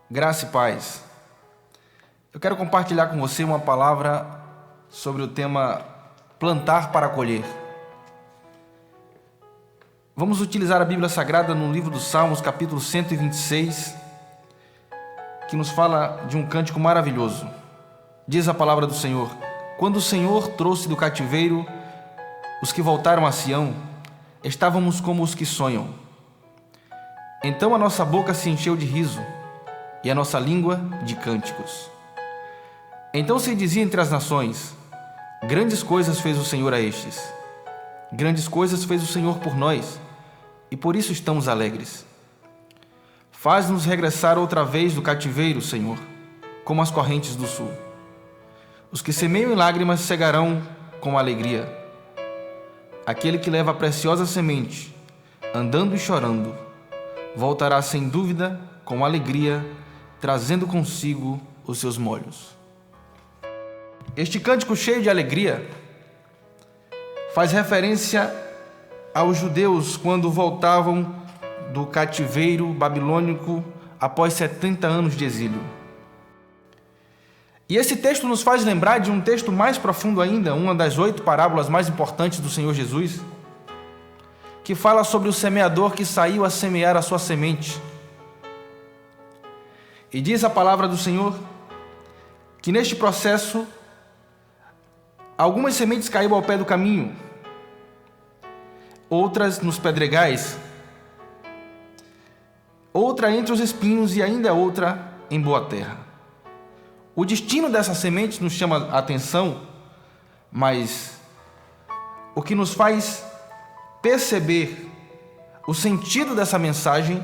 Graça e paz. Eu quero compartilhar com você uma palavra sobre o tema plantar para colher. Vamos utilizar a Bíblia Sagrada no livro dos Salmos, capítulo 126, que nos fala de um cântico maravilhoso. Diz a palavra do Senhor: quando o Senhor trouxe do cativeiro os que voltaram a Sião, estávamos como os que sonham. Então a nossa boca se encheu de riso e a nossa língua de cânticos. Então se dizia entre as nações: grandes coisas fez o Senhor a estes. Grandes coisas fez o Senhor por nós, e por isso estamos alegres. Faz-nos regressar outra vez do cativeiro, Senhor, como as correntes do sul. Os que semeiam em lágrimas cegarão com alegria. Aquele que leva a preciosa semente, andando e chorando, voltará sem dúvida com alegria, trazendo consigo os seus molhos. Este cântico cheio de alegria faz referência aos judeus quando voltavam do cativeiro babilônico após 70 anos de exílio. E esse texto nos faz lembrar de um texto mais profundo ainda, uma das 8 parábolas mais importantes do Senhor Jesus, que fala sobre o semeador que saiu a semear a sua semente. E diz a palavra do Senhor que neste processo algumas sementes caíram ao pé do caminho, outras nos pedregais, outra entre os espinhos e ainda outra em boa terra. O destino dessas sementes nos chama a atenção, mas o que nos faz perceber o sentido dessa mensagem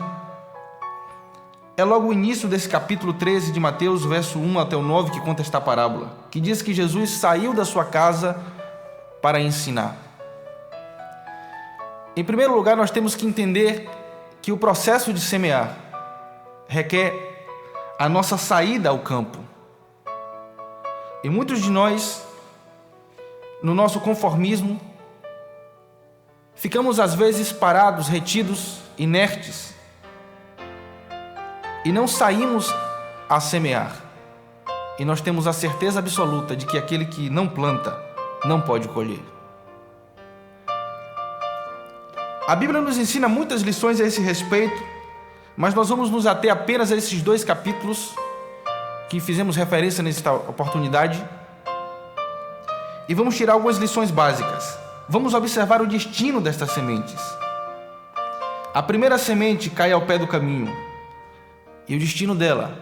é logo o início desse capítulo 13 de Mateus, verso 1 até o 9, que conta esta parábola, que diz que Jesus saiu da sua casa para ensinar. Em primeiro lugar, nós temos que entender que o processo de semear requer a nossa saída ao campo. E muitos de nós, no nosso conformismo, ficamos às vezes parados, retidos, inertes, e não saímos a semear. E nós temos a certeza absoluta de que aquele que não planta não pode colher. A Bíblia nos ensina muitas lições a esse respeito, mas nós vamos nos ater apenas a esses 2 capítulos que fizemos referência nesta oportunidade e vamos tirar algumas lições básicas. Vamos observar o destino destas sementes. A primeira semente cai ao pé do caminho e o destino dela,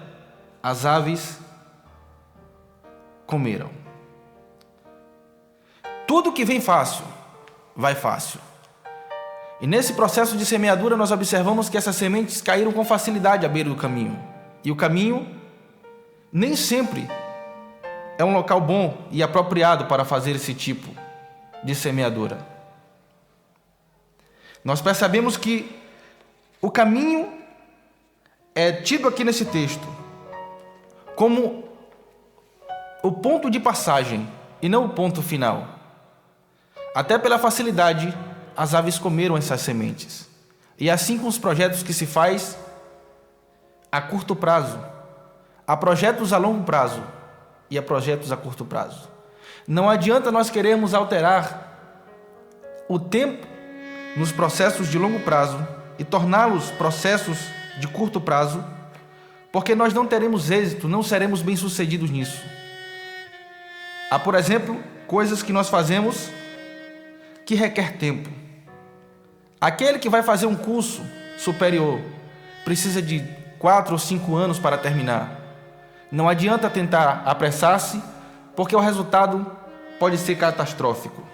as aves comeram. Tudo que vem fácil, vai fácil. E nesse processo de semeadura nós observamos que essas sementes caíram com facilidade à beira do caminho. E o caminho nem sempre é um local bom e apropriado para fazer esse tipo de semeadura. Nós percebemos que o caminho é tido aqui nesse texto como o ponto de passagem e não o ponto final. Até pela facilidade, as aves comeram essas sementes. E assim com os projetos que se faz a curto prazo. Há projetos a longo prazo e há projetos a curto prazo. Não adianta nós querermos alterar o tempo nos processos de longo prazo e torná-los processos de curto prazo, porque nós não teremos êxito, não seremos bem-sucedidos nisso. Há, por exemplo, coisas que nós fazemos que requer tempo. Aquele que vai fazer um curso superior precisa de 4 ou 5 anos para terminar. Não adianta tentar apressar-se, porque o resultado pode ser catastrófico.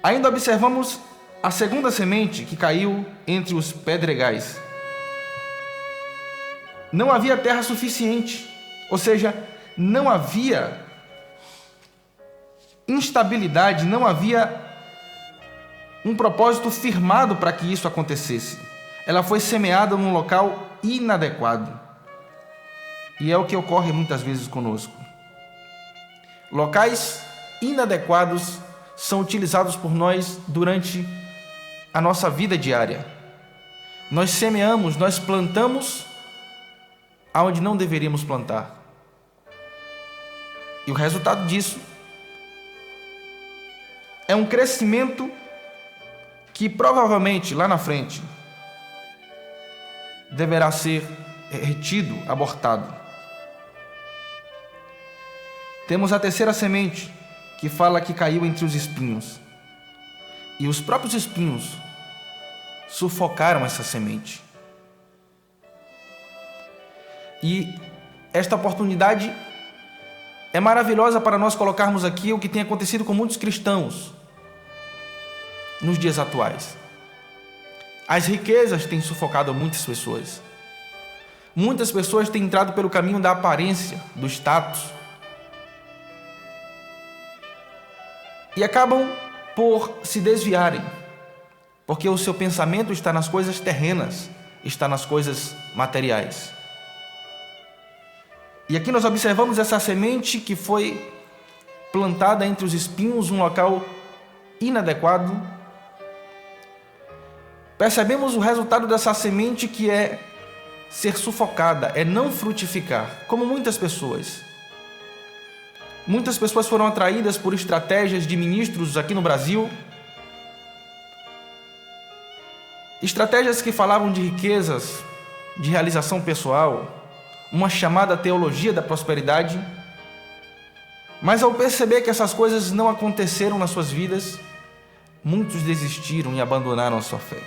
Ainda observamos a segunda semente que caiu entre os pedregais. Não havia terra suficiente, ou seja, não havia instabilidade, não havia um propósito firmado para que isso acontecesse. Ela foi semeada num local inadequado. E é o que ocorre muitas vezes conosco. Locais inadequados são utilizados por nós durante a nossa vida diária. Nós semeamos, nós plantamos aonde não deveríamos plantar. E o resultado disso é um crescimento que provavelmente lá na frente deverá ser retido, abortado. Temos a terceira semente, que fala que caiu entre os espinhos. E os próprios espinhos sufocaram essa semente. E esta oportunidade é maravilhosa para nós colocarmos aqui o que tem acontecido com muitos cristãos nos dias atuais. As riquezas têm sufocado muitas pessoas. Muitas pessoas têm entrado pelo caminho da aparência, do status. E acabam por se desviarem, porque o seu pensamento está nas coisas terrenas, está nas coisas materiais. E aqui nós observamos essa semente que foi plantada entre os espinhos, um local inadequado. Percebemos o resultado dessa semente, que é ser sufocada, é não frutificar, como muitas pessoas. Muitas pessoas foram atraídas por estratégias de ministros aqui no Brasil, estratégias que falavam de riquezas, de realização pessoal, uma chamada teologia da prosperidade, mas ao perceber que essas coisas não aconteceram nas suas vidas, muitos desistiram e abandonaram a sua fé.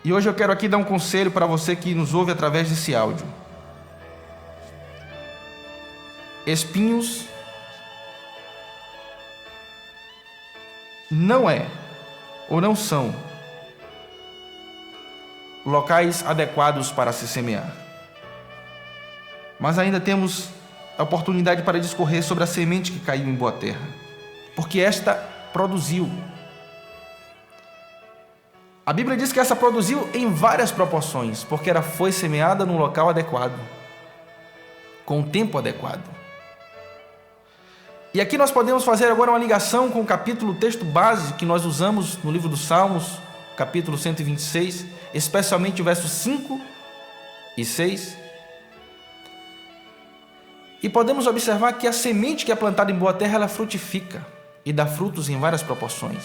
E hoje eu quero aqui dar um conselho para você que nos ouve através desse áudio. Espinhos não é ou não são locais adequados para se semear. Mas ainda temos a oportunidade para discorrer sobre a semente que caiu em boa terra, porque esta produziu. A Bíblia diz que essa produziu em várias proporções, porque ela foi semeada no local adequado, com o tempo adequado. E aqui nós podemos fazer agora uma ligação com o capítulo, o texto base que nós usamos no livro dos Salmos, capítulo 126, especialmente o versos 5 e 6. E podemos observar que a semente que é plantada em boa terra, ela frutifica e dá frutos em várias proporções.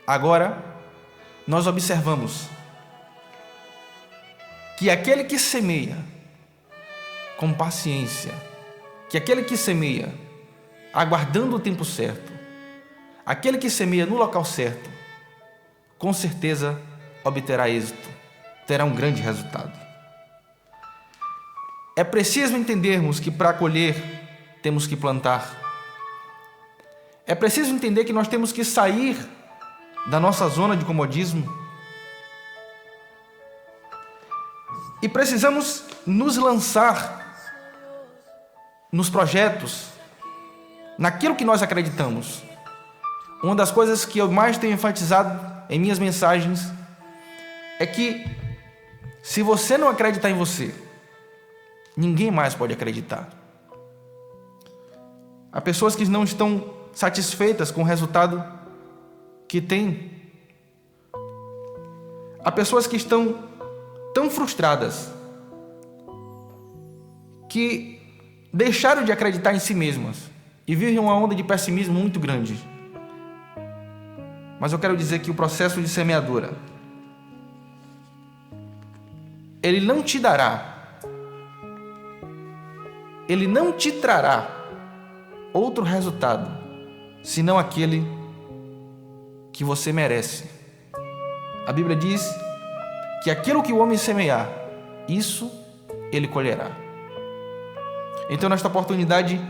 Agora, nós observamos que aquele que semeia com paciência, que aquele que semeia aguardando o tempo certo, aquele que semeia no local certo, com certeza obterá êxito, terá um grande resultado. É preciso entendermos que para colher temos que plantar. É preciso entender que nós temos que sair da nossa zona de comodismo e precisamos nos lançar nos projetos, naquilo que nós acreditamos. Uma das coisas que eu mais tenho enfatizado em minhas mensagens é que se você não acreditar em você, ninguém mais pode acreditar. Há pessoas que não estão satisfeitas com o resultado que têm. Há pessoas que estão tão frustradas que deixaram de acreditar em si mesmas e vivem uma onda de pessimismo muito grande. Mas eu quero dizer que o processo de semeadura, ele não te dará, ele não te trará outro resultado, senão aquele que você merece. A Bíblia diz que aquilo que o homem semear, isso ele colherá. Então, nesta oportunidade,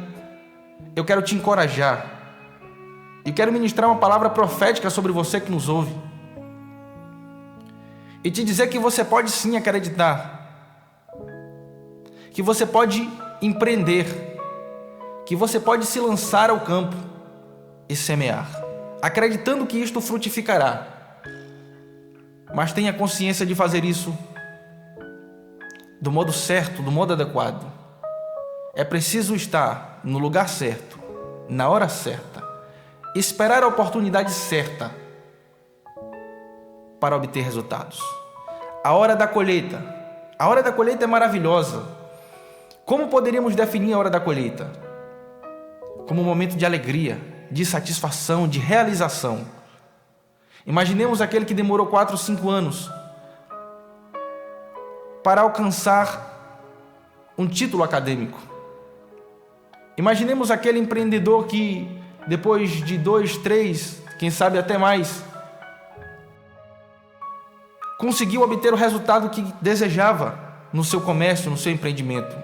eu quero te encorajar e quero ministrar uma palavra profética sobre você que nos ouve e te dizer que você pode sim acreditar, que você pode empreender, que você pode se lançar ao campo e semear, acreditando que isto frutificará. Mas tenha consciência de fazer isso do modo certo, do modo adequado. É preciso estar no lugar certo, na hora certa, esperar a oportunidade certa para obter resultados. A hora da colheita. A hora da colheita é maravilhosa. Como poderíamos definir a hora da colheita? Como um momento de alegria, de satisfação, de realização. Imaginemos aquele que demorou 4 ou 5 anos para alcançar um título acadêmico. Imaginemos aquele empreendedor que, depois de 2, 3, quem sabe até mais, conseguiu obter o resultado que desejava no seu comércio, no seu empreendimento.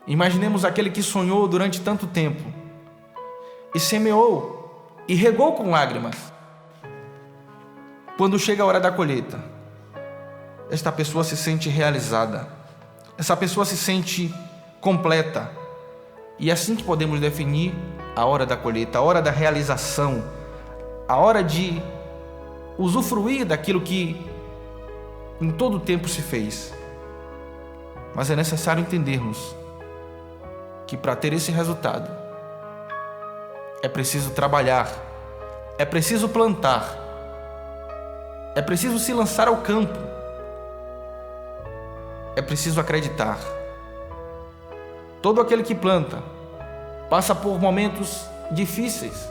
Imaginemos aquele que sonhou durante tanto tempo e semeou e regou com lágrimas. Quando chega a hora da colheita, esta pessoa se sente realizada, essa pessoa se sente completa. E é assim que podemos definir a hora da colheita, a hora da realização, a hora de usufruir daquilo que em todo o tempo se fez. Mas é necessário entendermos que para ter esse resultado é preciso trabalhar, é preciso plantar, é preciso se lançar ao campo, é preciso acreditar. Todo aquele que planta passa por momentos difíceis,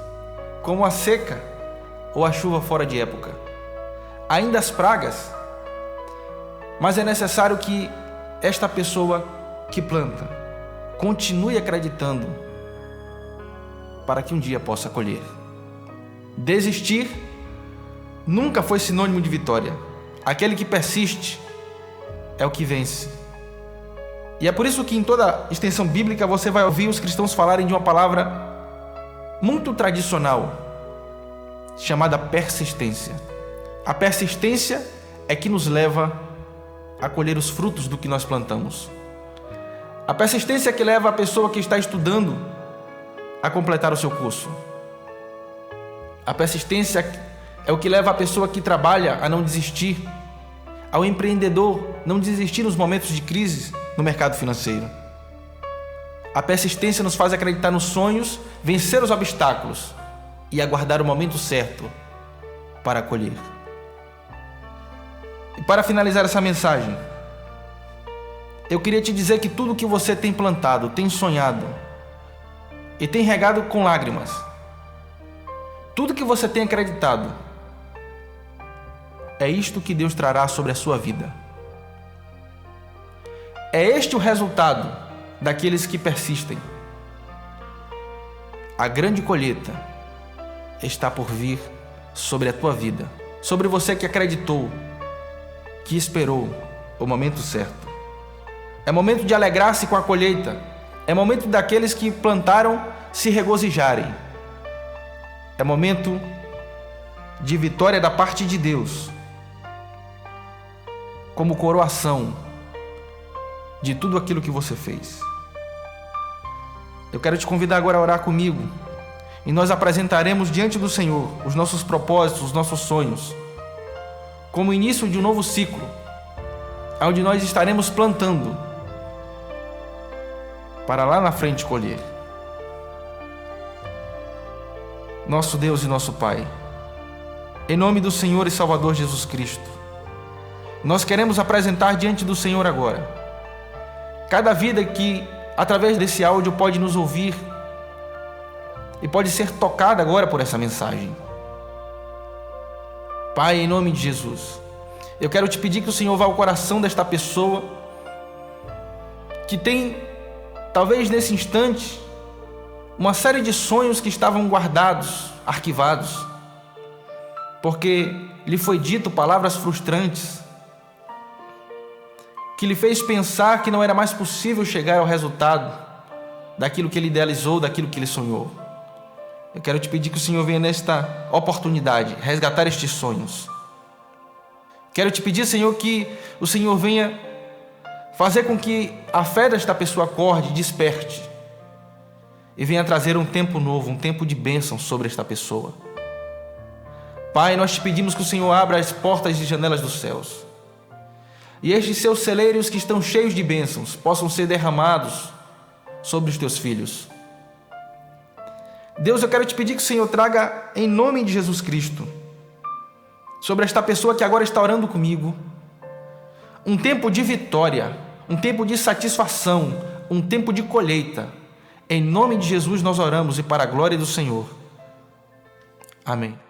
como a seca ou a chuva fora de época, ainda as pragas, mas é necessário que esta pessoa que planta continue acreditando para que um dia possa colher. Desistir nunca foi sinônimo de vitória. Aquele que persiste é o que vence. E é por isso que em toda extensão bíblica você vai ouvir os cristãos falarem de uma palavra muito tradicional, chamada persistência. A persistência é que nos leva a colher os frutos do que nós plantamos. A persistência é que leva a pessoa que está estudando a completar o seu curso. A persistência é o que leva a pessoa que trabalha a não desistir, ao empreendedor não desistir nos momentos de crise no mercado financeiro. A persistência nos faz acreditar nos sonhos, vencer os obstáculos e aguardar o momento certo para colher. E para finalizar essa mensagem, eu queria te dizer que tudo que você tem plantado, tem sonhado e tem regado com lágrimas, tudo que você tem acreditado, é isto que Deus trará sobre a sua vida. É este o resultado daqueles que persistem. A grande colheita está por vir sobre a tua vida, sobre você que acreditou, que esperou o momento certo. É momento de alegrar-se com a colheita. É momento daqueles que plantaram se regozijarem. É momento de vitória da parte de Deus, como coroação de tudo aquilo que você fez. Eu quero te convidar agora a orar comigo e nós apresentaremos diante do Senhor os nossos propósitos, os nossos sonhos, como início de um novo ciclo, onde nós estaremos plantando para lá na frente colher. Nosso Deus e nosso Pai, em nome do Senhor e Salvador Jesus Cristo, nós queremos apresentar diante do Senhor agora cada vida que através desse áudio pode nos ouvir e pode ser tocada agora por essa mensagem. Pai, em nome de Jesus, eu quero te pedir que o Senhor vá ao coração desta pessoa que tem, talvez nesse instante, uma série de sonhos que estavam guardados, arquivados, porque lhe foi dito palavras frustrantes, que lhe fez pensar que não era mais possível chegar ao resultado daquilo que ele idealizou, daquilo que ele sonhou. Eu quero te pedir que o Senhor venha nesta oportunidade resgatar estes sonhos. Quero te pedir, Senhor, que o Senhor venha fazer com que a fé desta pessoa acorde, desperte e venha trazer um tempo novo, um tempo de bênção sobre esta pessoa. Pai, nós te pedimos que o Senhor abra as portas e janelas dos céus e estes seus celeiros que estão cheios de bênçãos possam ser derramados sobre os teus filhos. Deus, eu quero te pedir que o Senhor traga, em nome de Jesus Cristo, sobre esta pessoa que agora está orando comigo, um tempo de vitória, um tempo de satisfação, um tempo de colheita. Em nome de Jesus nós oramos e para a glória do Senhor. Amém.